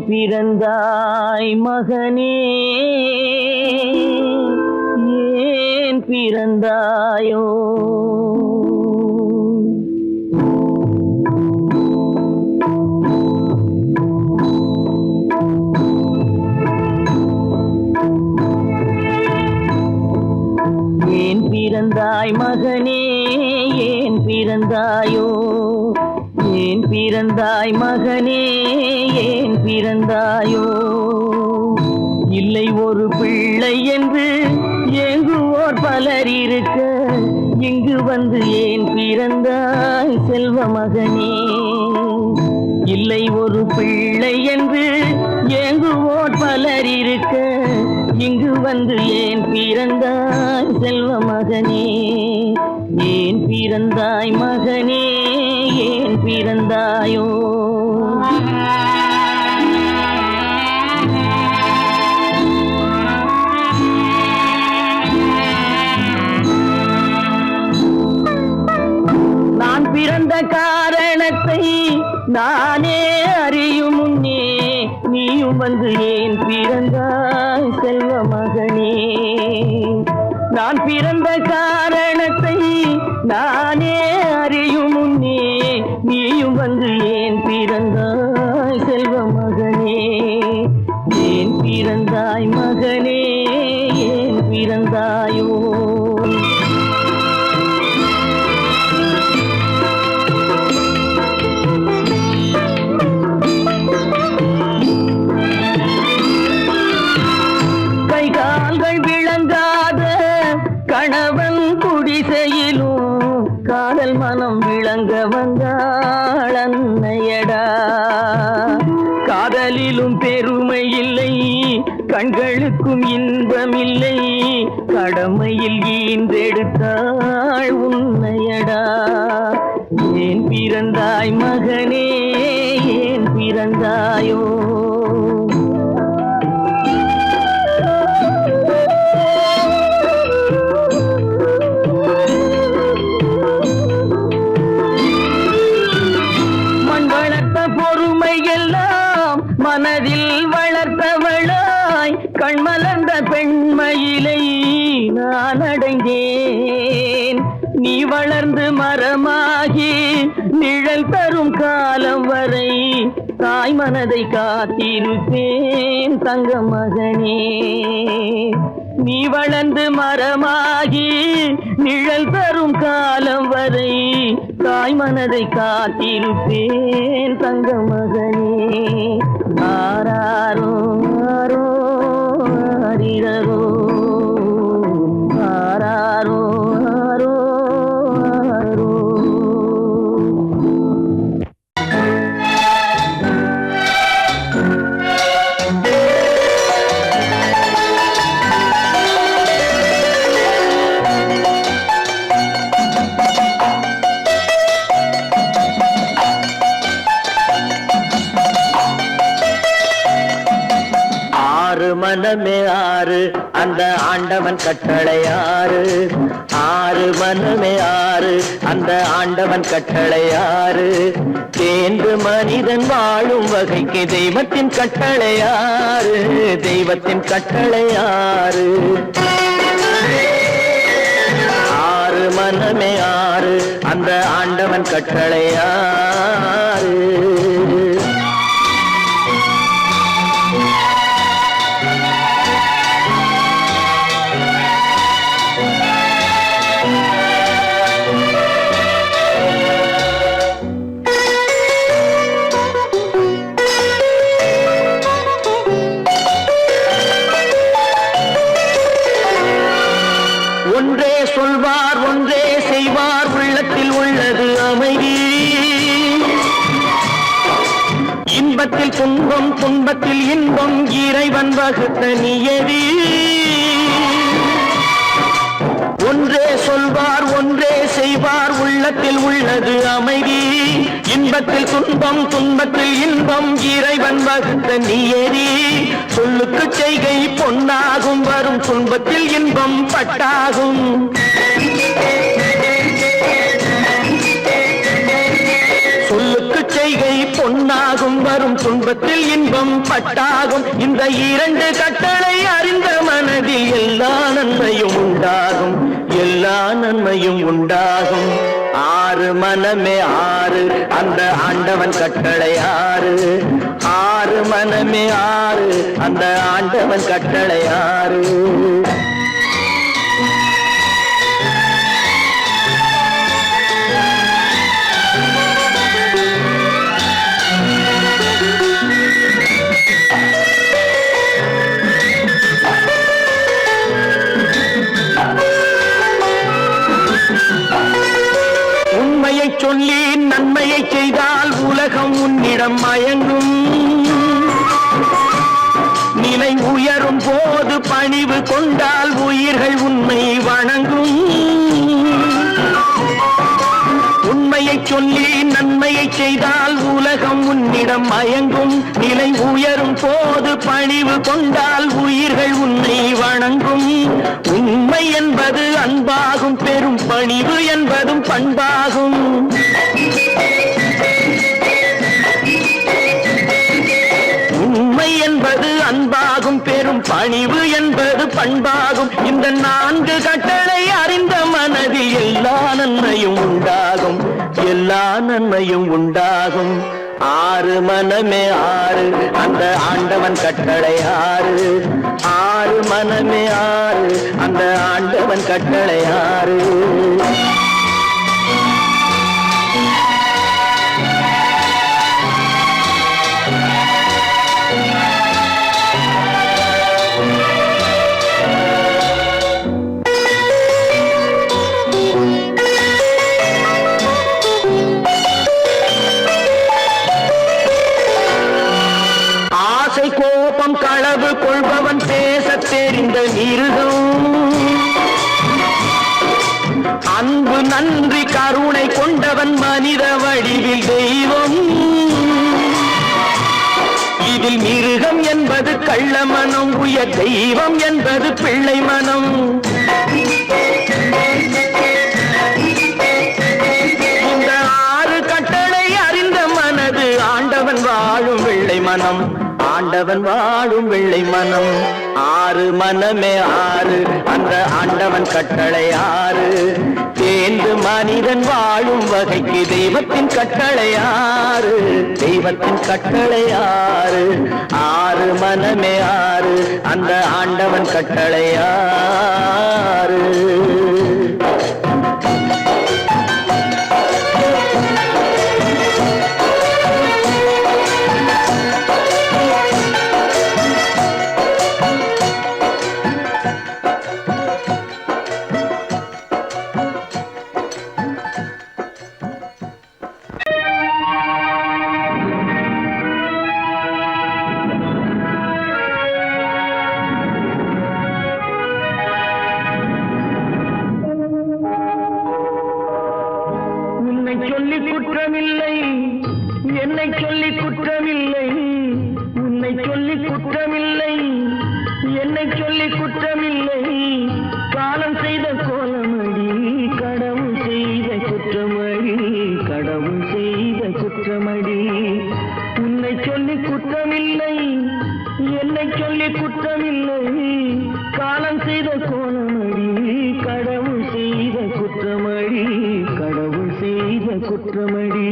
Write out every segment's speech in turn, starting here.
பிறந்தாய் மகனே, ஏன் பிறந்தாயோ? ஏன் பிறந்தாய் மகனே, ஏன் பிறந்தாயோ? ஏன் பிறந்தாய் மகனே, ஏன் பிறந்தாயோ? இல்லை ஒரு பிள்ளை என்று ஏங்குவோர் பலர் இருக்க, இங்கு வந்து ஏன் பிறந்தாய் செல்வ மகனே? இல்லை ஒரு பிள்ளை என்று ஏங்குவோர் பலர் இருக்க, இங்கு வந்து ஏன் பிறந்தாய் செல்வ மகனே? ஏன் பிறந்தாய் மகனே, ஏன் பிறந்தாயோ? நான் பிறந்த காரணத்தை நானே அறியும் முன்னே, நீயும் வந்து ஏன் பிறந்தாய் செல்வ மகனே? நான் பிறந்த காரணத்தை நானே அறியும் முன்னே, நீயும் வந்து ஏன் பிறந்தாய் செல்வ மகனே? ஏன் பிறந்தாய் மகனே, ஏன் பிறந்தாயோ? கணவன் குடிசையிலும் காதல் மனம் விளங்க வந்தாள் அன்னையடா. காதலிலும் பெருமை இல்லை, கண்களுக்கும் இன்பமில்லை, கடமையில் ஈன்றெடுத்தாள் உன்னையடா. ஏன் பிறந்தாய் மகனே, ஏன் பிறந்தாயோ? மனதில் வளர்த்தவளாய் கண்மலர்ந்த பெண்மயிலை நான் அடைந்தேன். நீ வளர்ந்து மரமாகி நிழல் தரும் காலம் வரை தாய் மனதை காத்திருப்பேன் தங்க மகனே. நீ வளர்ந்து மரமாகி நிழல் தரும் காலம் வரை தாய் மனதை காத்திருப்பேன் தங்க மகனே. ஆராரோ ஆரோ ஆரிரரோ, ஆராரோ ஆரோ ஆரோ. மனமே ஆறு, அந்த ஆண்டவன் கட்டளை ஆறு. ஆறு மனமே ஆறு, அந்த ஆண்டவன் கட்டளை ஆறு. தேர்ந்து மனிதன் வாழும் வகைக்கு தெய்வத்தின் கட்டளை ஆறு, தெய்வத்தின் கட்டளை ஆறு. ஆறு மனமே ஆறு, அந்த ஆண்டவன் கட்டளை ஆறு. ஒன்றே சொல்வார், ஒன்றே செய்வார், உள்ளத்தில் உள்ளது அமைதி. இன்பத்தில் துன்பம், துன்பத்தில் இன்பம், இறைவன் வகுத்த நியதி. ஒன்றே சொல்வார், ஒன்றே செய்வார், உள்ளத்தில் உள்ளது அமைதி. இன்பத்தில் துன்பம், துன்பத்தில் இன்பம், இறைவன் வகுத்த நியதி. சொல்லுக்கு செய்கை பொன்னாகும், வரும் துன்பத்தில் இன்பம் பட்டாகும். சொல்லுக்கு செய்கை பொன்னாகும், வரும் துன்ப துன்பத்தில் இன்பம் பட்டாகும். இந்த இரண்டு கட்டளை அறிந்த மனதில் எல்லா நன்மையும் உண்டாகும், எல்லா நன்மையும் உண்டாகும். ஆறு மனமே ஆறு, அந்த ஆண்டவன் கட்டளை ஆறு. ஆறு மனமே ஆறு, அந்த ஆண்டவன் கட்டளை ஆறு. உண்மையை சொல்லி நன்மையை செய்தால் உலகம் உன்னிடம் மயங்கும். நிலை உயரும் போது பணிவு கொண்டால் உயிர்கள் உன்னை வணங்கும். உண்மையை சொல்லி நன்மையை செய்தால் உலகம் உன்னிடம் மயங்கும். நிலை உயரும் போது பணிவு கொண்டால் உயிர்கள் உன்னை வணங்கும். உண்மை என்பது அன்பாகும், பெரும் பணிவு என்பதும் பண்பாகும். உண்மை என்பது அன்பாகும், பெரும் பணிவு என்பது பண்பாகும். இந்த நான்கு கட்டளை அறிந்த மனதில் எல்லா நன்மையும் உண்டாகும், எல்லா நன்மையும் உண்டாகும். ஆறு மனமே ஆறு, அந்த ஆண்டவன் கட்டளை ஆறு. ஆறு மனமே ஆறு, அந்த ஆண்டவன் கட்டளை ஆறு. கோபம் களவு கொள்பவன் பேசத் தெரிந்த மிருகம். அன்பு நன்றி கருணை கொண்டவன் மனித வடிவில் தெய்வம். இதில் மிருகம் என்பது கள்ள மனம், உயர் தெய்வம் என்பது பிள்ளை மனம். இந்த ஆறு கட்டளை அறிந்த மனது ஆண்டவன் வாழும் வெள்ளை மனம், ஆண்டவன் வாழும் வெள்ளை மனம். ஆறு மனமே ஆறு, அந்த ஆண்டவன் கட்டளை ஆறு. தேர்ந்து மனிதன் வாழும் வகைக்கு தெய்வத்தின் கட்டளை ஆறு, தெய்வத்தின் கட்டளை ஆறு. ஆறு மனமே ஆறு, அந்த ஆண்டவன் கட்டளை ஆறு. சொல்லி குற்றமில்லை, என்னை சொல்லி குற்றமில்லை. உன்னை சொல்லி குற்றமில்லை, என்னை சொல்லி குற்றமில்லை. காலம் செய்த கோலமடி, கடவுள் செய்த குற்றமடி, கடவுள் செய்த குற்றமடி. உன்னை சொல்லி குற்றமில்லை, என்னை சொல்லி குற்றமில்லை. காலம் செய்த கோலமடி, கடவுள் செய்த குற்றமடி, கடவுள் செய்த குற்றமடி.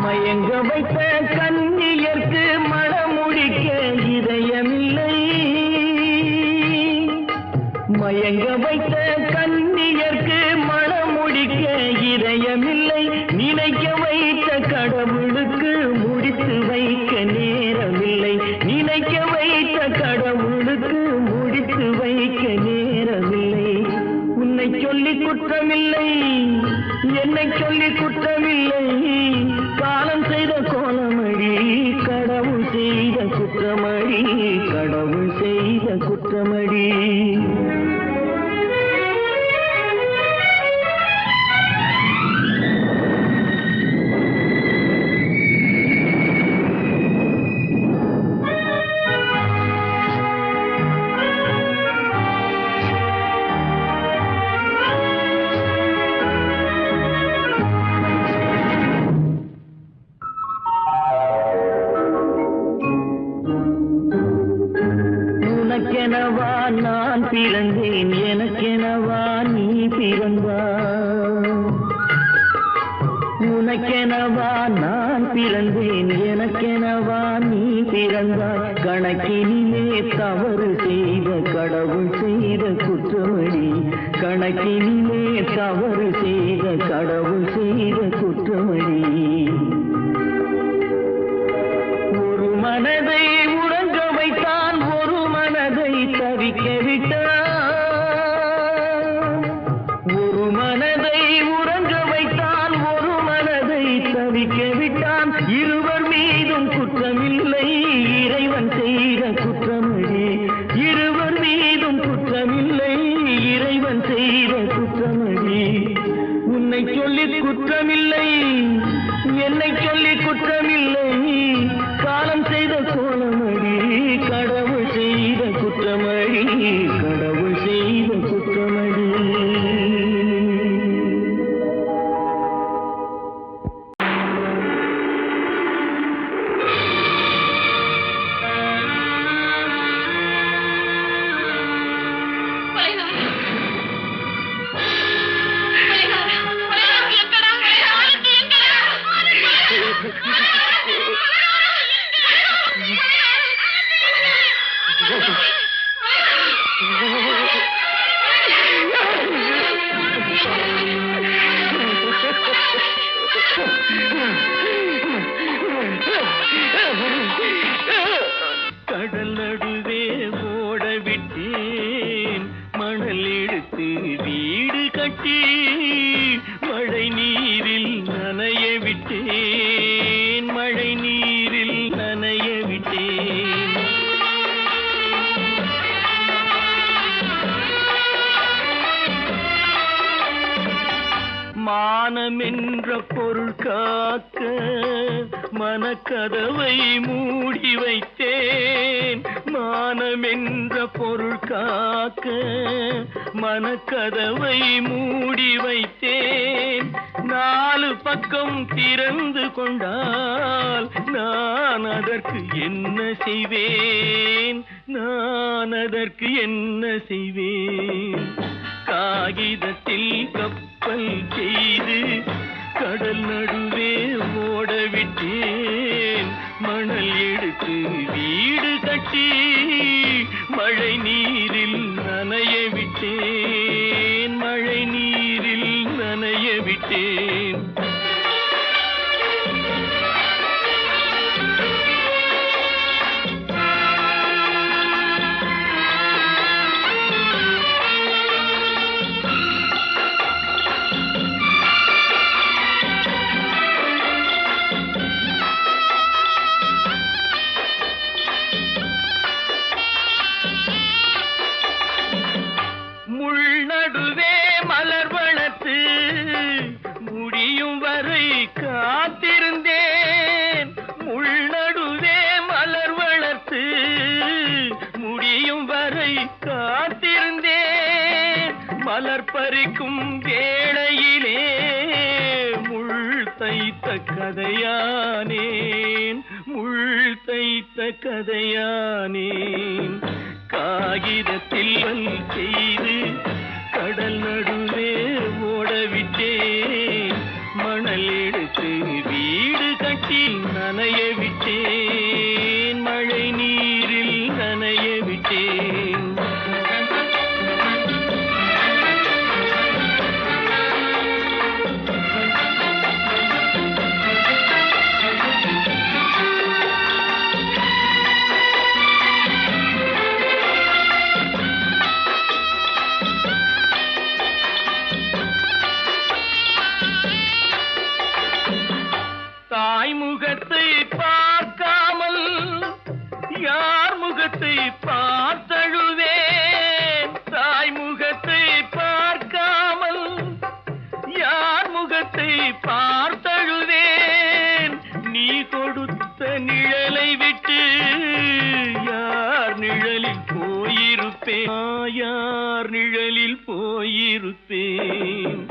மயங்க வைத்த கண்ணியர்க்கு மனமுடிக்க இதயமில்லை. மயங்க வைத்த கண்ணியர்க்கு மனமுடிக்க இதயமில்லை. நினைக்க வைத்த கடவுளுக்கு முடித்து வைக்க நேரமில்லை. நினைக்க வைத்த கடவுளுக்கு முடித்து வைக்க நேரமில்லை. உன்னை சொல்லி குற்றமில்லை, என்னை சொல்லி குற்றமில்லை. காலம் செய்த கோலமடி, கடவுள் செய்த குற்றமடி, கடவுள் செய்த குற்றமடி. உனக்கெனவா நான் பிறந்தேன், எனக்கெனவா நீ பிறந்தாய். உனக்கெனவா நான் பிறந்தேன், எனக்கெனவா நீ பிறந்தாய். கணக்கினிலே தவறு செய்த கடவுள் செய்த குற்றமடி, கணக்கினிலே தவறு செய்த கடவுள் செய்த குற்றமடி. ஒரு மனதை உறங்க வைத்தான், ஒரு மனதை தவிக்க விட்டான். ஒரு மனதை உறங்க வைத்தான், ஒரு மனதை தவிக்க விட்டான். இருவர் மீதும் குற்றமில்லை, இறைவன் செய்த குற்றமடி. இருவர் மீதும் குற்றமில்லை, இறைவன் செய்த குற்றமடி. உன்னை சொல்லி குற்றமில்லை, என்னை சொல்லி குற்றமில்லை, காலம் செய்த கோலமடி. கடவுள் செய்த குற்றமடி, கடவுள் செய்த குற்றமடி. கடல் நடுவே ஓட விட்டேன், மணல் எடுத்து வீடு கட்டி மழை நீரில் நனைய விட்டேன், மழை நீரில் நனைய விட்டேன். மானம் என்ற பொருள் காக்க மனக்கதவை மூடி வைத்தேன். மானம் என்ற பொருள் காக்க மனக்கதவை மூடி வைத்தேன். நாலு பக்கம் திறந்து கொண்டால் நான் அதற்கு என்ன செய்வேன், நான் அதற்கு என்ன செய்வேன். காகிதத்தில் கப்பல் செய்து கடல் நடுவே ஓட விட்டேன், மணல் எடுத்து வீடு கட்டி மழை நீரில் நனைய விட்டேன், மழை நீரில் நனைய விட்டேன். முடியும் வரை காத்திருந்தேன், முள்நடுவே மலர் வளர்த்து முடியும் வரை காத்திருந்தேன். மலர் பறிக்கும் வேளையிலே முள் தைத்த கதையானேன், முள் தைத்த கதையானேன். காகிதத்தில் செய்து கடல் நடுவே ஓட விட்டேன், மணல் எடுத்து வீடு கட்டி நனைய விட்டேன், மழை நீரில் நனைய விட்டேன். முகத்தை பார்க்காமல் யார் முகத்தை பார்த்தழுவேன், தாய் முகத்தை பார்க்காமல் யார் முகத்தை பார்த்தழுவேன். நீ கொடுத்த நிழலை விட்டு யார் நிழலில் போயிருப்பேன், யார் நிழலில் போயிருப்பேன்.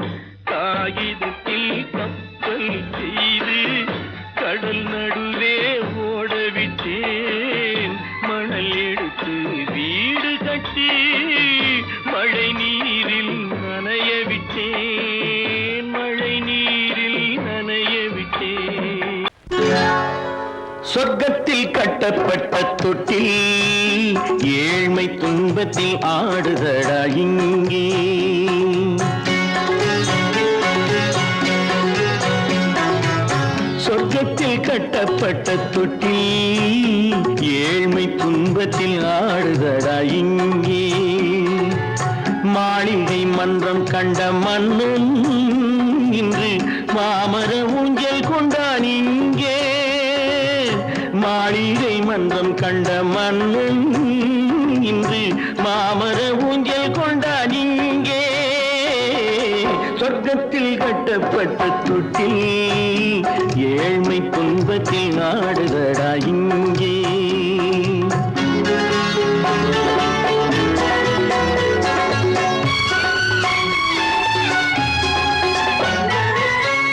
காகிதத்தில் கப்பல் செய்து கடல் நடுவே ஓட விட்டேன், மணல் எடுத்து வீடு கட்டி மழை நீரில் நனைய விட்டேன், மழை நீரில் நனைய விட்டேன். சொர்க்கத்தில் கட்டப்பட்ட தொட்டில் ஏழ்மை துன்பத்தில் ஆடுதடா இங்கே. சொர்க்கத்தில் கட்டப்பட்ட தொட்டில் ஏழ்மை துன்பத்தில் ஆடுதடா இங்கே. மாளிகை மன்றம் கண்ட மன்னன் இன்று மாமர ஊஞ்சல் கொண்டான் இங்கே. மாளிகை மன்றம் கண்ட மன்னன் இன்று மாமர ஊஞ்சல் கொண்டான் இங்கே. சொர்க்கத்தில் கட்டப்பட்ட தொட்டில் ஏழ்மை துன்பத்தில் ஆடுதடா இங்கே.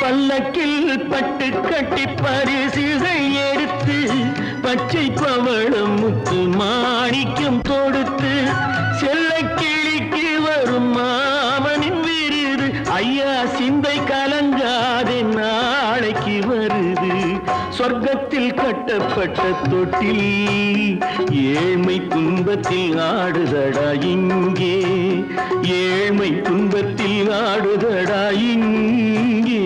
பல்லக்கில் பட்டு கட்டி பரிசுகள் எடுத்து பச்சை பவளம் முத்து மாணிக்கம் தொடுத்து செல்ல கிளிக்கு வரும் மாமனின் விருது. ஐயா சிந்தை கலங்காதே நாளைக்கு வருது. சொர்க்கத்தில் கட்டப்பட்ட தொட்டில் ஏழ்மை துன்பத்தில் ஆடுதடா இங்கே. ஏழ்மை துன்பத்தில் ஆடுதடா இங்கே.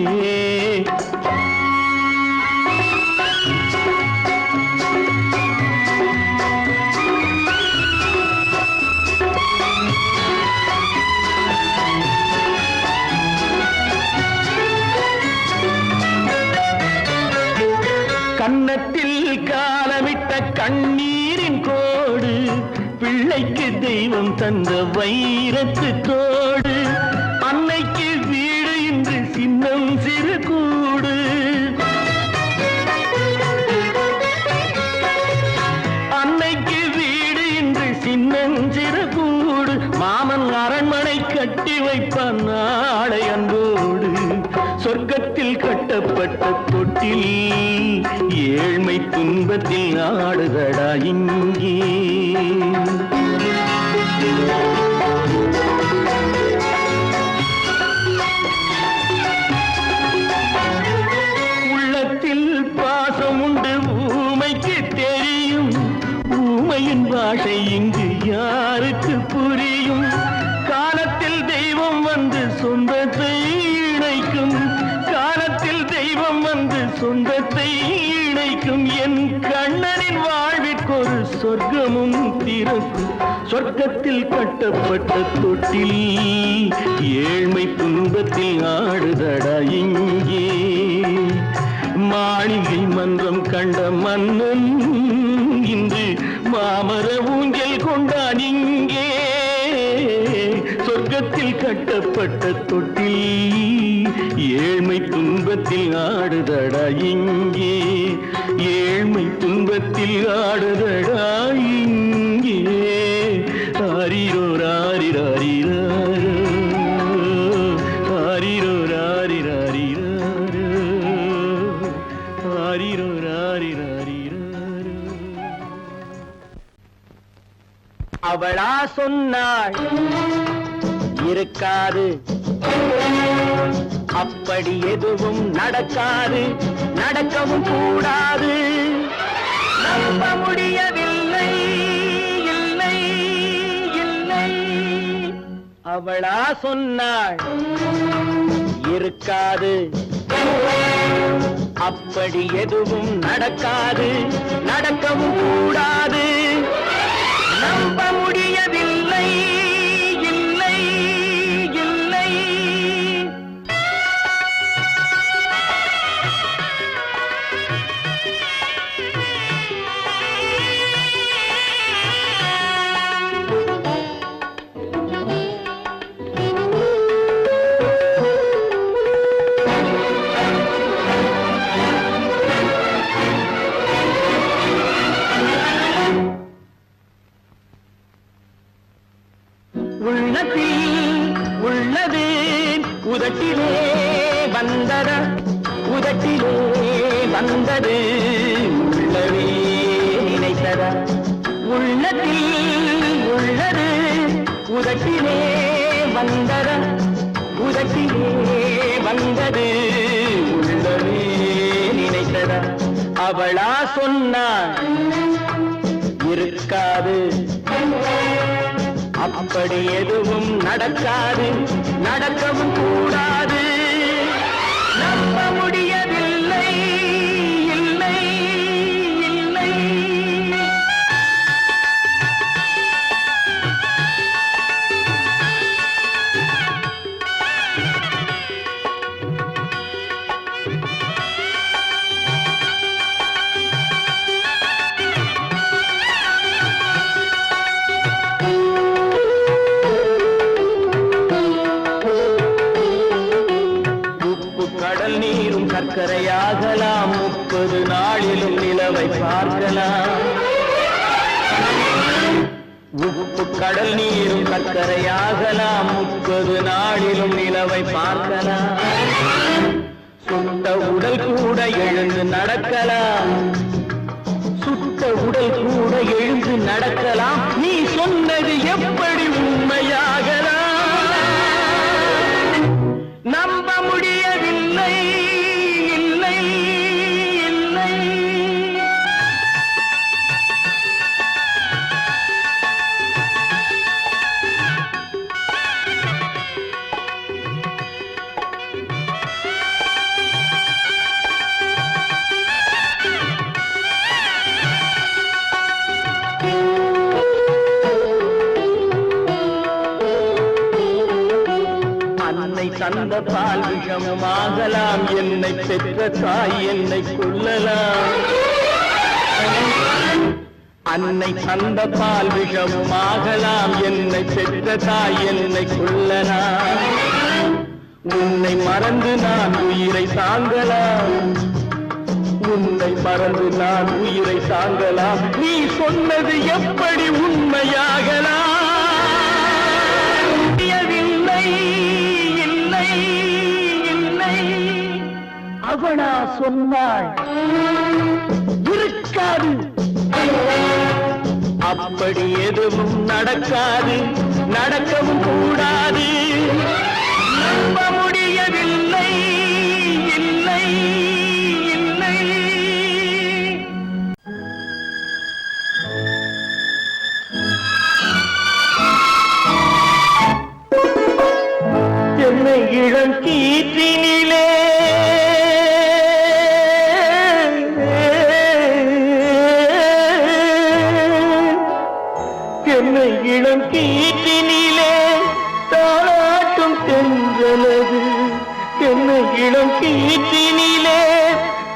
கன்னத்தில் காலமிட்ட கண்ணீரின் கோடு, பிள்ளைக்கு தெய்வம் தந்த வைரத்து தோடு. அன்னைக்கு வீடு இன்று சின்னம் சிறு கூடு. அன்னைக்கு வீடு இன்று சின்னம் சிறு கூடு. மாமன் அரண்மனை கட்டி வைப்பான் நாளை அன்போடு. சொர்க்கத்தில் கட்டப்பட்ட தொட்டில் ஏழ்மை துன்பத்தில் ஆடுதடா இங்கே. உள்ளத்தில் பாசம் உண்டு ஊமைக்கு தெரியும். ஊமையின் பாஷை இங்கு யாருக்கு புரியும்? காலத்தில் தெய்வம் வந்து சொந்தத்தை இணைக்கும். காலத்தில் தெய்வம் வந்து சொந்தத்தை இணைக்கும். என் கண்ணனின் வாழ்விற்கொரு சொர்க்கமும் திறக்கும். சொர்க்கத்தில் கட்டப்பட்ட தொட்டில் ஏழ்மை துன்பத்தில் ஆடுதடா இங்கே. மாளிகை மன்றம் கண்ட மன்னன் இன்று மாமர ஊஞ்சல் கொண்டான் இங்கே. சொர்க்கத்தில் கட்டப்பட்ட தொட்டில் ஏழ்மை துன்பத்தில் ஆடுதடா இங்கே. ஏழ்மை துன்பத்தில் ஆடுதடா இங்கே. ஆரிரோ ராரிராரிராரோ, ஆரிரோ ராரிராரிராரோ, ஆரிரோ ராரிராரிராரோ. அவளா சொன்னாள் இருக்காது, அப்படி எதுவும் நடக்காது, நடக்கவும் கூடாது. நம்ப முடியவில்லை, இல்லை இல்லை. அவளா சொன்னாள் இருக்காது, அப்படி எதுவும் நடக்காது, நடக்கவும் கூடாது. நம்ப முடியவில்லை, இல்லை இல்லை. உள்ளது உதட்டிலே வந்ததா, உதட்டிலே வந்தது உள்ளவே நினைத்ததா. உள்ளத்தில் உள்ளது உதட்டிலே வந்தத உதட்டிலே வந்தது உள்ளமே நினைத்ததா அவளா சொன்னாள் இருக்காது அப்படி எதுவும் நடக்காது நடக்கவும் கூடாது நம்ப முடியவில்லை இல்லை இல்லை கடல் நீரும் சர்க்கரையாகலாம் 30 நாளிலும் நிலவை பார்க்கலாம் உப்பு கடல் நீரும் சர்க்கரையாகலாம் 30 நாளிலும் நிலவை பார்க்கலாம் சுட்ட உடல் கூட எழுந்து நடக்கலாம் சுட்ட உடல் கூட எழுந்து நடக்கலாம் நீ சொன்னது எப்படி உண்மையாகலாம் நம்ப முடியவில்லை இல்லை இல்லை அன்னை தந்த பால் விஷமாகலாம் என்னை பெற்ற தாய் என்னை கொல்லலாம் அன்னை தந்த பால் விஷமாகலாம் என்னை பெற்ற தாய் என்னை கொல்லலாம் உன்னை மறந்து நான் உயிரை தாங்கலாம் உன்னை மறந்து நான் உயிரை தாங்கலாம் நீ சொன்னது எப்படி உண்மையாகலாம் அவனா சொன்னாள் இருக்காது அப்படி எதுவும் நடக்காது நடக்கவும் கூடாது நம்ப முடியவில்லை இல்லை இல்லை என்னை இளங்கீற்றினிலே என்னை இளம் கீற்றினிலே தாளாட்டும் தென்றலது என்னை இளம் கீற்றினிலே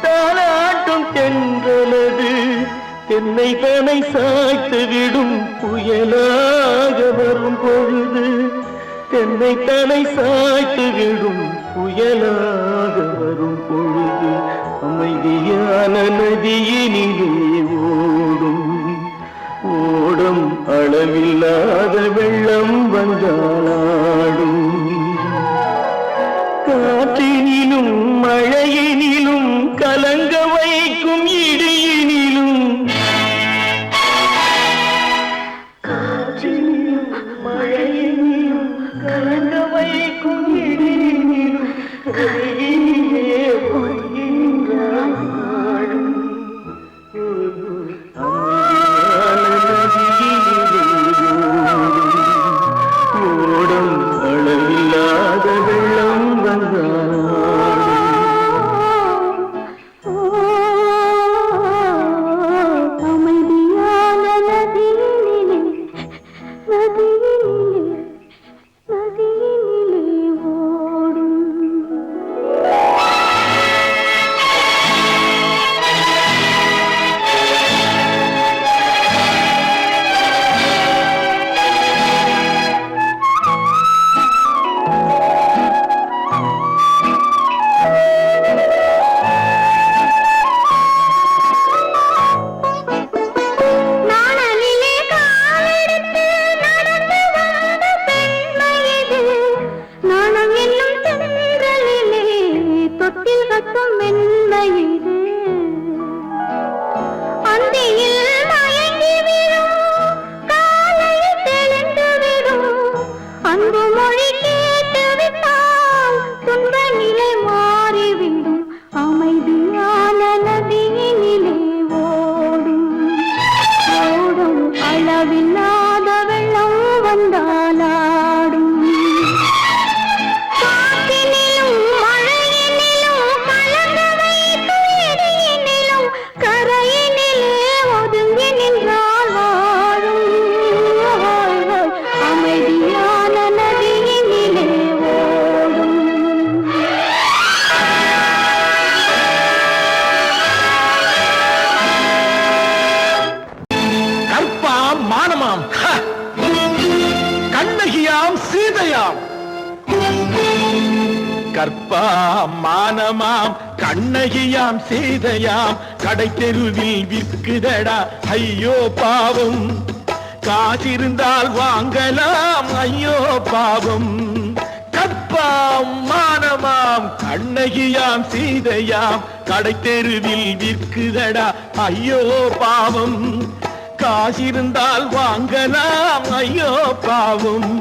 தாளாட்டும் தென்றலது என்னை தனை சாய்த்து விடும் புயலாக வரும் பொழுது என்னை தனை சாய்த்து விடும் புயலாக வரும் பொழுது அமைதியான நதியினிலே ஓடும் ஓடும் அளவில்லாத வெள்ளம் வந்தாளாடும் காற்றினிலும் மழையினிலும் கலங்க வைக்கும் இடியினிலும் காற்றினிலும் மழையினிலும் கலங்க வைக்கும் இடியினிலும் கரையினிலே பொய்கின்றாள் ஓடும் அளவில்லாத வெள்ளம் அமைதியான நதியினிலே நதியினிலே நதியினிலே மானமாம் கண்ணகியாம் சீதையாம் கற்பாம் மானமாம் கண்ணகியாம் சீதையாம் கடை தெருவில் விற்குதடா ஐயோ பாவம் காசிருந்தால் வாங்கலாம் ஐயோ பாவம் கற்பாம் மானமாம் கண்ணகியாம் சீதையாம் கடை தெருவில் விற்குதடா ஐயோ பாவம் காசிருந்தால் வாங்கலாம் ஐயோ பாவம்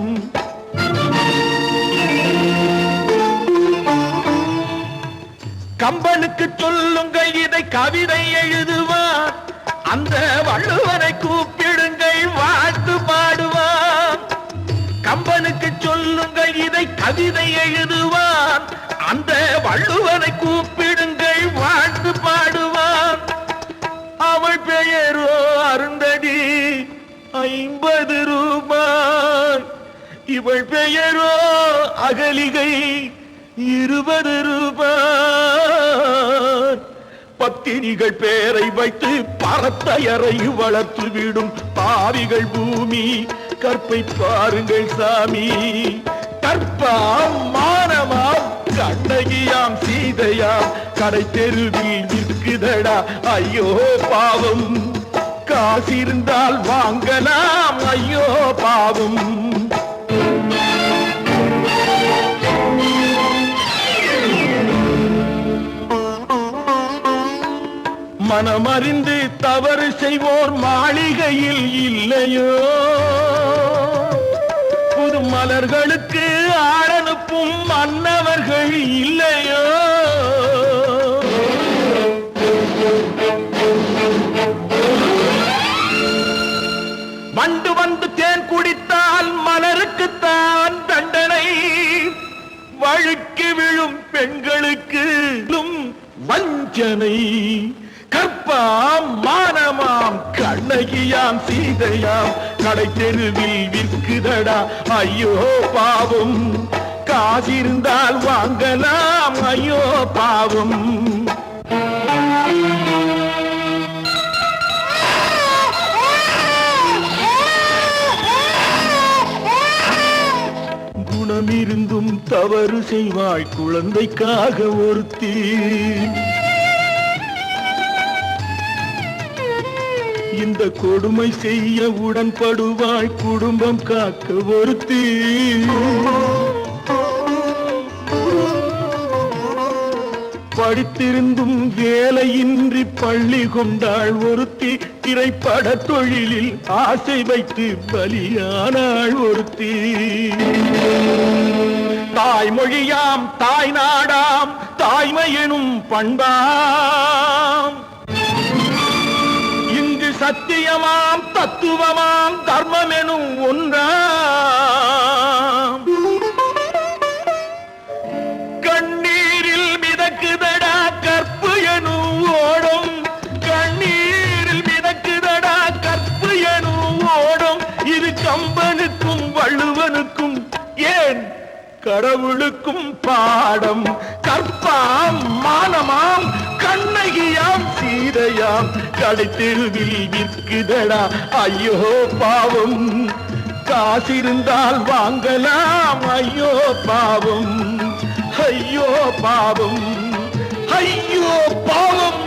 கம்பனுக்கு சொல்லுங்கள் இதை கவிதை எழுதுவான் அந்த வள்ளுவனை கூப்பிடுங்கள் வாழ்த்து பாடுவான் கம்பனுக்கு சொல்லுங்கள் இதை கவிதை எழுதுவான் அந்த வள்ளுவனை கூப்பிடுங்கள் வாழ்த்து பாடுவான் அவள் பெயரோ அருந்ததி 50 ரூபாய் இவள் பெயரோ அகலிகை 20 ரூபாய் பத்தினிகள் பேரை வைத்து பரத்தையரை வளர்த்து விடும் பாவிகள் பூமி கற்பை பாருங்கள் சாமி கற்பாம் மானமாம் கண்ணகியாம் சீதையாம் கடை தெருவில் விற்குதடா ஐயோ பாவம் காசிருந்தால் வாங்கலாம் ஐயோ பாவம் மனமறிந்து தவறு செய்வோர் மாளிகையில் இல்லையோ புது மலர்களுக்கு ஆளனுப்பும் மன்னவர்கள் இல்லையோ வண்டு வந்து தேன் குடித்தால் மலருக்குத்தான் தண்டனை வழுக்கி விழும் பெண்களுக்கு வஞ்சனை கற்பாம் மானமாம் கண்ணகியாம் சீதையாம் கடை தெருவில் விற்குதடா ஐயோ பாவம் காசிருந்தால் வாங்கலாம் ஐயோ பாவம் குணமிருந்தும் தவறு செய்வாய் குழந்தைக்காக ஒருத்தி இந்த கொடுமை செய்ய உடன்படுவாய் குடும்பம் காக்க ஒருத்தி படித்திருந்தும் வேலையின்றி பள்ளி கொண்டாள் ஒருத்தி திரைப்பட தொழிலில் ஆசை வைத்து பலியானாள் ஒருத்தி தாய்மொழியாம் தாய் நாடாம் தாய்மை எனும் பண்பாம் சத்தியமாம் தத்துவமாம் தர்மம் எனும் ஒன்றாம் கண்ணீரில் மிதக்குதடா கற்பு எனும் ஓடும் கண்ணீரில் மிதக்குதடா கற்பு எனும் ஓடும் இது கம்பனுக்கும் வள்ளுவனுக்கும் ஏன் கடவுளுக்கும் பாடம் கற்பாம் மானமாம் கண்ணகியாம் சீதையாம் கடை தெருவில் விற்குதடா ஐயோ பாவம் காசிருந்தால் வாங்கலாம் ஐயோ பாவம் ஐயோ பாவம் ஐயோ பாவம்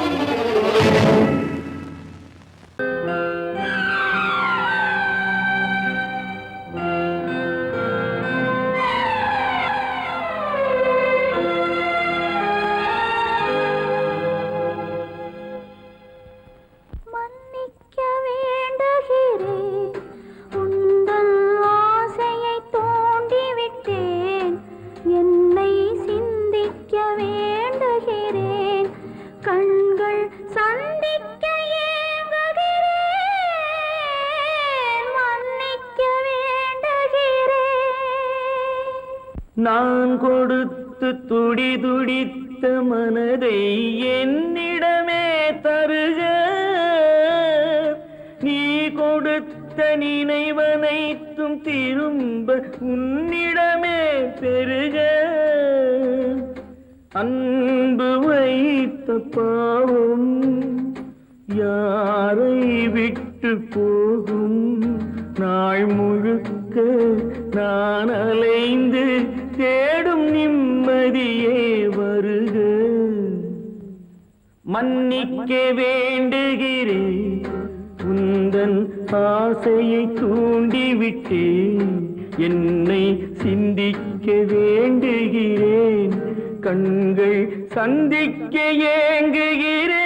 நான் கொடுத்து துடி துடித்த மனதை என்னிடமே தருக நீ கொடுத்த நினைவனைத்தும் திரும்ப உன்னிடமே பெருக அன்பு வைத்த பாவம் யாரை விட்டு போகும் நாள் முழுக்க நான் அலைந்து தேடும் நிம்மதியே வருக. மன்னிக்க வேண்டுகிறேன், உந்தன் ஆசையை தூண்டிவிட்டேன். என்னை சிந்திக்க வேண்டுகிறேன், கண்கள் சந்திக்க ஏங்குகிறேன்.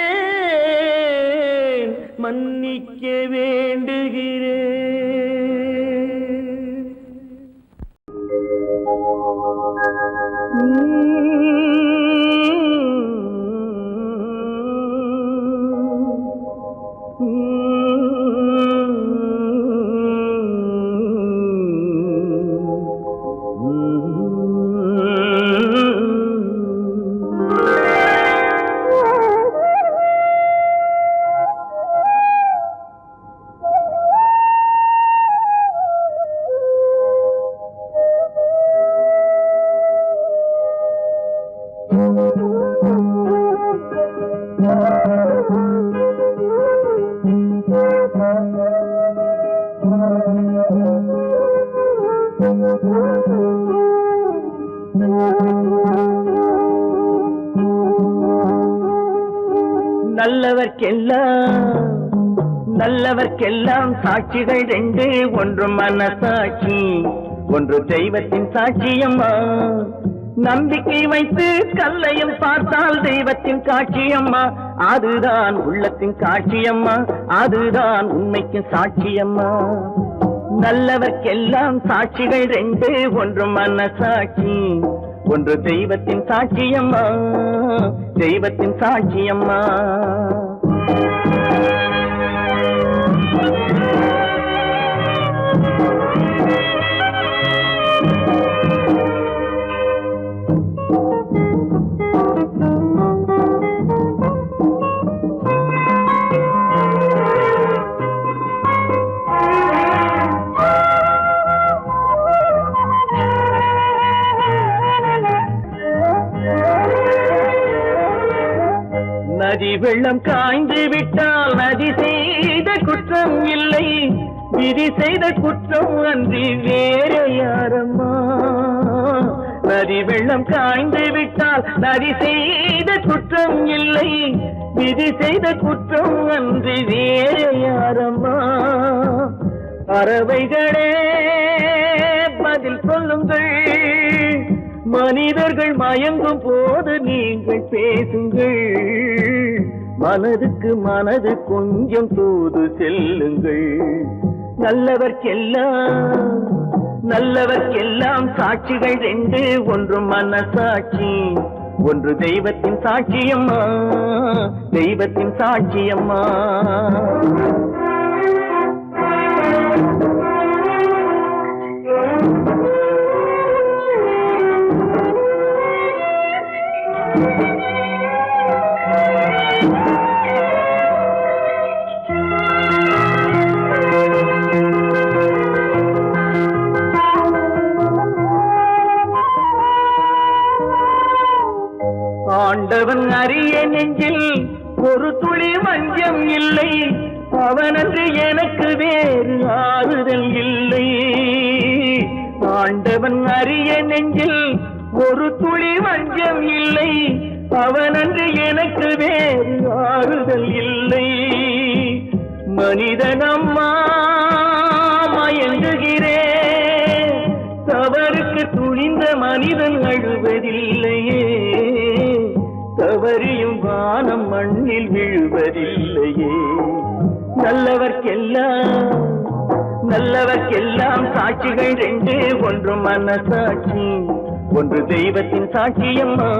மன்னிக்க வேண்டுகிறேன். நல்லவர்க்கெல்லாம் சாட்சிகள் ரெண்டு, ஒன்று மனசாட்சி, ஒன்று தெய்வத்தின் சாட்சியம்மா. நம்பிக்கை வைத்து கல்லையும் பார்த்தால் தெய்வத்தின் காட்சியம்மா. அதுதான் உள்ளத்தின் காட்சியம்மா, அதுதான் உண்மைக்கு சாட்சியம்மா. நல்லவர்க்கெல்லாம் சாட்சிகள் ரெண்டு, ஒன்று மனசாட்சி, ஒன்று தெய்வத்தின் சாட்சியம்மா, தெய்வத்தின் சாட்சியம்மா. நதி வெள்ளம் காய்ந்து விட்டால் நதி செய்த குற்றம் இல்லை, விதி செய்த குற்றம் அன்றி வேறு யாரம்மா. நதி வெள்ளம் காய்ந்து விட்டால் நதி செய்த குற்றம் இல்லை, விதி செய்த குற்றம் அன்றி வேறு யாரம்மா. பறவைகளே பதில் சொல்லுங்கள், மனிதர்கள் மயங்கும் போது நீங்கள் பேசுங்கள். மனதுக்கு மனது கொஞ்சம் தூது செல்லுங்கள். நல்லவர்க்கெல்லாம் சாட்சிகள் ரெண்டு, ஒன்று மனசாட்சி, ஒன்று தெய்வத்தின் சாட்சியம்மா, தெய்வத்தின் சாட்சியம்மா. ஆண்டவன் அறிய நெஞ்சில் ஒரு துளி வஞ்சம் இல்லை, அவனன்று எனக்கு வேறு ஆறுதல் இல்லை. ஆண்டவன் அறிய நெஞ்சில் ஒரு துளி வஞ்சம் இல்லை, அவனன்று எனக்கு வேறு ஆறுதல் இல்லை. மனிதனம்மா மயங்குகிறேன், தவறுக்கு துணிந்த மனிதன் அழுவதில்லையே, தவறியும் வானம் மண்ணில் விழுவதில்லையே. நல்லவர்க்கெல்லாம் சாட்சிகள் ரெண்டு, ஒன்று மனசாட்சி, ஒன்று தெய்வத்தின் சாட்சியம்மா.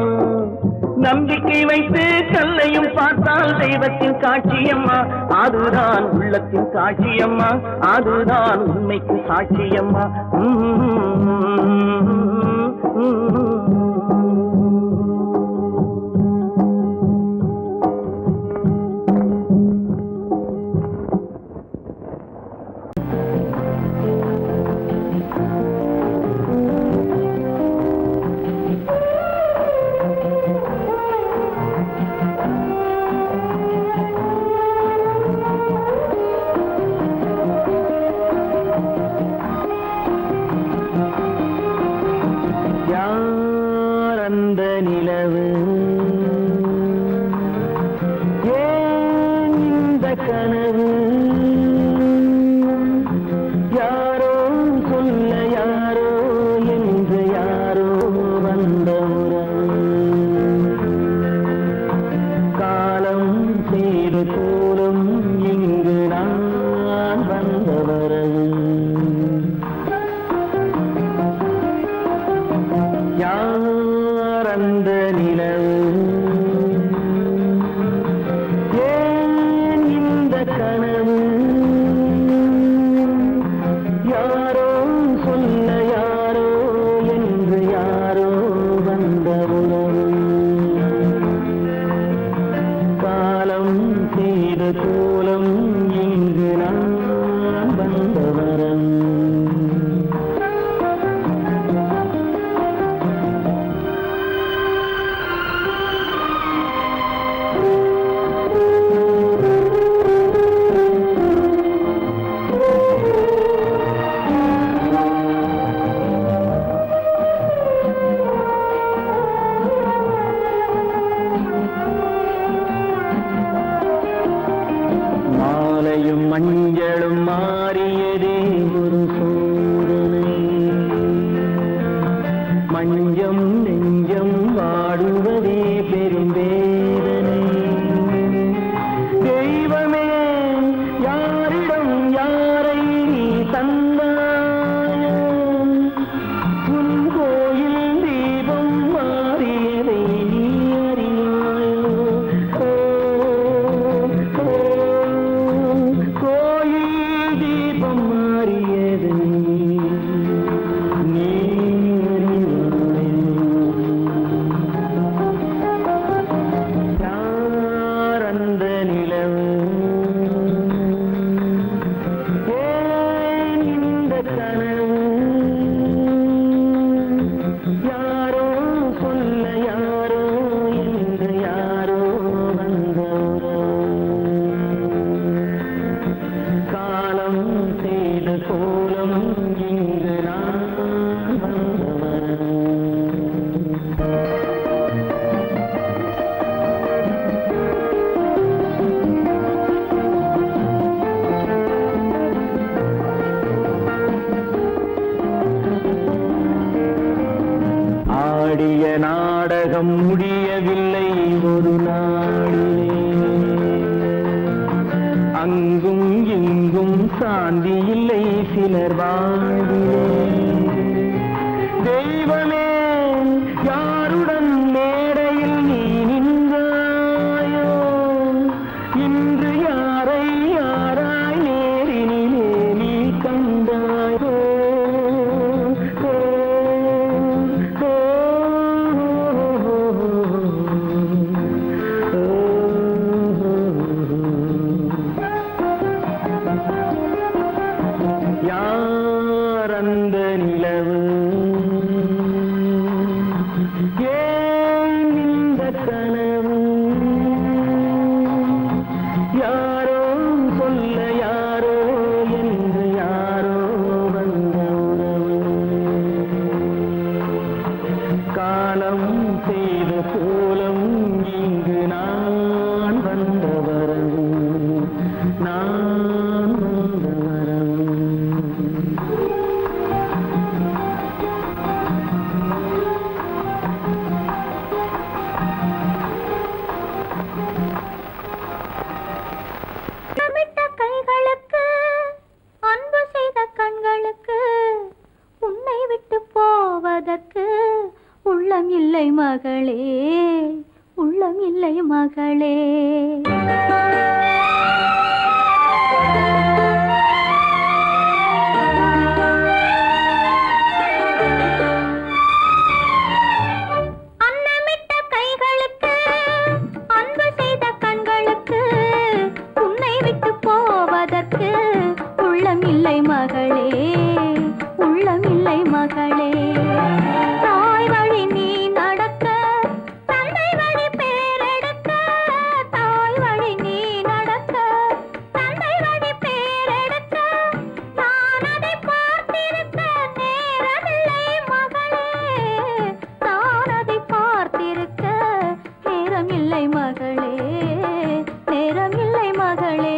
நம்பிக்கை வைத்து கல்லையும் பார்த்தால் தெய்வத்தின் காட்சியம்மா. அதுதான் உள்ளத்தின் காட்சியம்மா, அதுதான் உண்மைக்கு சாட்சியம்மா. உலகம் முடியவில்லை ஒரு நாளிலே. அங்கும் இங்கும் சாந்தி இல்லை சிலர் வாழ்விலே. தெய்வமே யாருடன் மேடையில் நீ நின்றாயோ, இன்று யாரை யாராய் நேரினிலே நீ கண்டாயோ. யார் அந்த நிலவு, ஏன் இந்த கனவு, யாரோ சொல்ல யாரோ என்று யாரோ வந்த உறவு. காலம் செய்த கோலம் இங்கு நான் வந்த வரவு, நான் வந்த வரவு. தமிட்ட கைகளுக்கு அன்பு செய்த கண்களுக்கு உன்னை விட்டு போவதற்கு உள்ளம் இல்லை மகளே, உள்ளம் இல்லை மகளே. அன்னமிட்ட கைகளுக்கு அன்பு செய்த கண்களுக்கு உன்னை விட்டு போவதற்கு உள்ளம் இல்லை மகளே, உள்ளம் இல்லை மகளே. தாய் வழி நீ நடக்க, தந்தை வழி பேரெடுக்க. தாய் வழி நீ நடக்க, தந்தை வழி பேரெடுக்க. நான் அதை பார்த்திருக்க நேரமில்லை மகளே, நான் அதை பார்த்திருக்க நேரமில்லை மகளே, நேரமில்லை மகளே.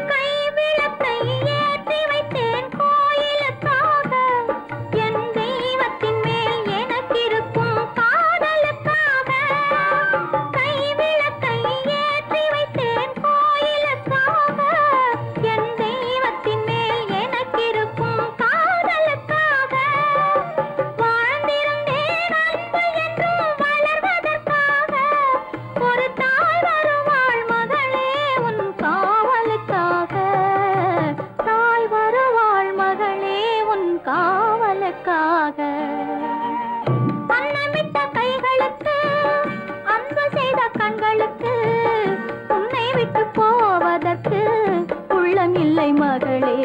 கைவிளக்கை ஏற்றி வைத்தேன் கோயிலுக்காக, என் தெய்வத்தின் மேல் எனக்கிருக்கும் காதலுக்காக. கைவிளக்கை ஏற்றி வைத்தேன் கோயிலுக்காக, என் தெய்வத்தின் மேல் எனக்கிருக்கும் காதலுக்காக. வாழ்ந்திருந்தேன் அன்பு என்றும் வளர்வதற்காக. ஒரு தாய் வருவாள் மகளே உன் காவலுக்காக, தாய் வருவாள் மகளே உன் காவலுக்காக. அன்னமிட்ட கைகளுக்கு அன்பு செய்த கண்களுக்கு உன்னை விட்டு போவதற்கு உள்ளம் இல்லை மகளே,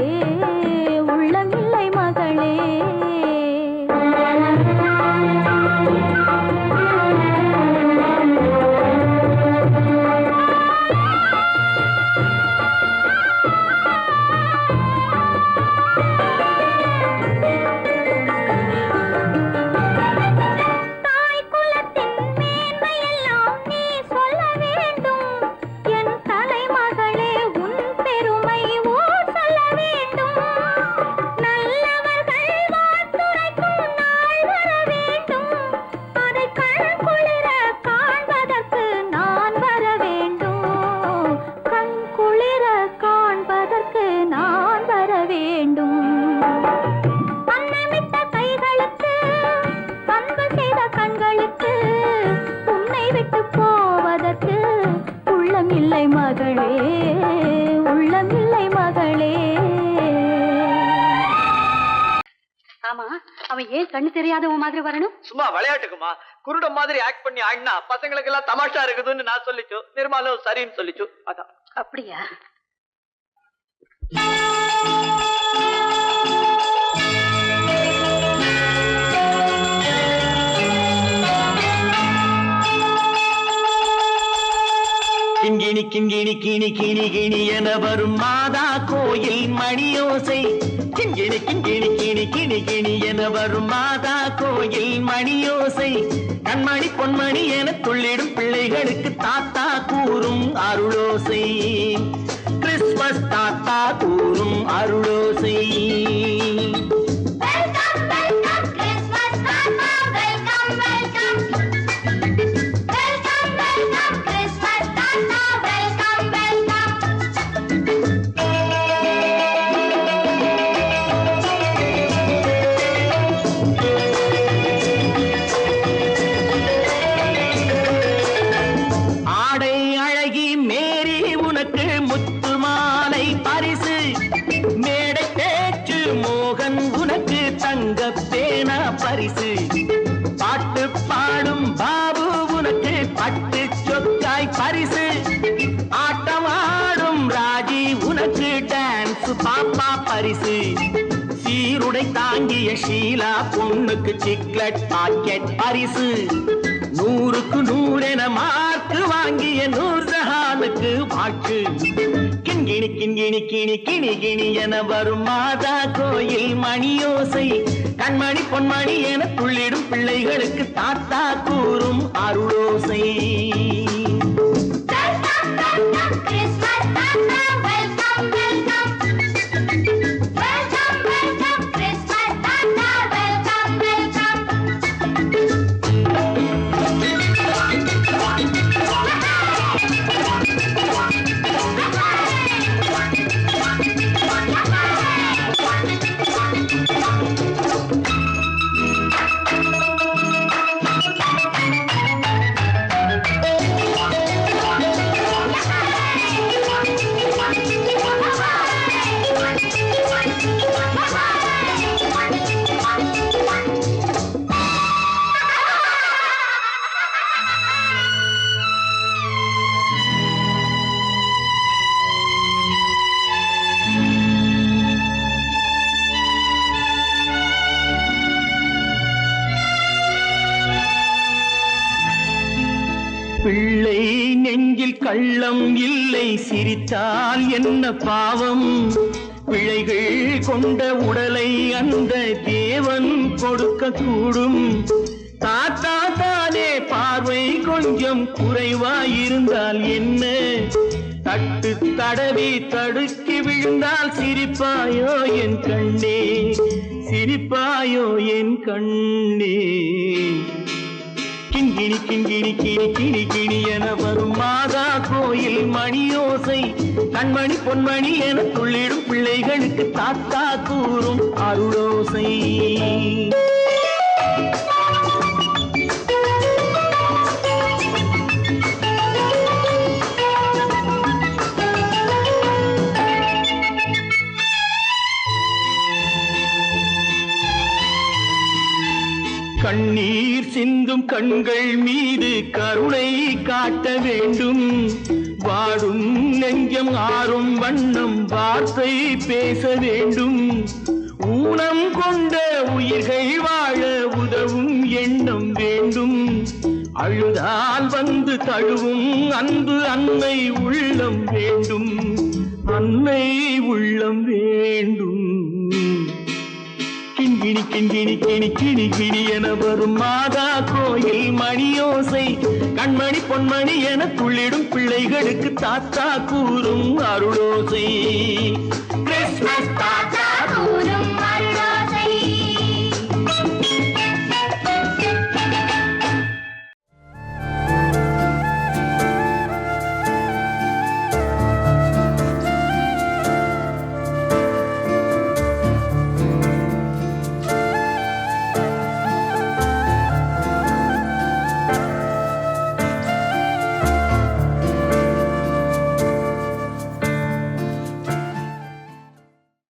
உள்ளம் இல்லை மகளே. தாய் குலத்தின் மேன்மையெல்லாம் நீ சொல்ல வேண்டும். என் தலைமகளே உன் பெருமை ஊர் சொல்ல வேண்டும். நல்லவர்கள் வாழ்த்துரைக்கும் நாள் வர வேண்டும். அதை கண் குளிர காண்பதற்கு நான் வர வேண்டும். கண் குளிர காண்பதற்கு நான் வர வேண்டும். அன்னமிட்ட கைகளுக்கு அன்பு செய்த கண்களுக்கு உன்னை விட்டு போவதற்கு உள்ளம் இல்லை மகளே, உள்ளம் இல்லை மகளே. ஆமா, அவன் ஏன் கண்ணு தெரியாதவன் மாதிரி வரணும்? சும்மா விளையாட்டுக்குமா, குருட மாதிரி ஆக்ட் பண்ணி ஆடினா பசங்களுக்கு எல்லாம் தமாஷா இருக்குதுன்னு நான் சொல்லிச்சு, நிர்மலும் சரின்னு சொல்லிச்சு. அதான். அப்படியா? கிண்கிணி கிண்கிணி கிணி கிணி கிணி என வரும் மாதா கோயில் மணியோசை. கிண்கிணி கிங்கிணி கிங்கிணி கிணி கிணி கிணி என வரும் மாதா கோயில் மணியோசை கண்மணி பொன்மணி என துள்ளிடும் பிள்ளைகளுக்கு தாத்தா கூறும் அருளோசை கிறிஸ்மஸ் தாத்தா கூறும் அருளோசை பரிசு பாட்டு பாடும் பாபு உனக்கு பட்டு சொக்காய் பரிசு ஆட்டமாடும் ராஜி உனக்கு டான்ஸ் பாப்பா பரிசு சீருடை தாங்கிய ஷீலா பொண்ணுக்கு சிக்லெட் பாக்கெட் பரிசு 100க்கு 100 என மார்க்கு வாங்கிய நூர்ஜஹானுக்கு வாக்கு கிண்கிணி கிண்கிணி கிணி கிணி கிணி என வரும் மாதா கோயில் மணியோசை கண்மணி பொன்மணி என துள்ளிடும் பிள்ளைகளுக்கு தாத்தா கூறும் அருளோசை பிள்ளை நெஞ்சில் கள்ளம் இல்லை சிரித்தால் என்ன பாவம் பிழைகள் கொண்ட உடலை அந்த தேவன் கொடுக்க கூடும் தாத்தா தானே பார்வை கொஞ்சம் குறைவாயிருந்தால் என்ன தட்டு தடவி தடுக்கி விழுந்தால் சிரிப்பாயோ என் கண்ணே சிரிப்பாயோ என் கண்ணே கிண்கிணி கிண்கிணி கிணி கிணி கிணி என வரும் மாதா கோயில் மணியோசை கண்மணி பொன்மணி என துள்ளிடும் பிள்ளைகளுக்கு தாத்தா கூறும் அருளோசை கண்ணீர் சிந்தும் கண்கள் மீது கருணை காட்ட வேண்டும் வாடும் நெஞ்சம் ஆறும் வண்ணம் வார்த்தை பேச வேண்டும் ஊனம் கொண்ட உயிர்கள் வாழ உதவும் எண்ணம் வேண்டும் அழுதால் வந்து தழுவும் அன்பு அன்னை உள்ளம் வேண்டும் அன்னை உள்ளம் வேண்டும் கிண்கிணி கிண்கிணி கிணி கிணி கிணி என வரும் மாதா கோயில் மணியோசை கண்மணி பொன்மணி என துள்ளிடும் பிள்ளைகளுக்கு தாத்தா கூறும் அருளோசை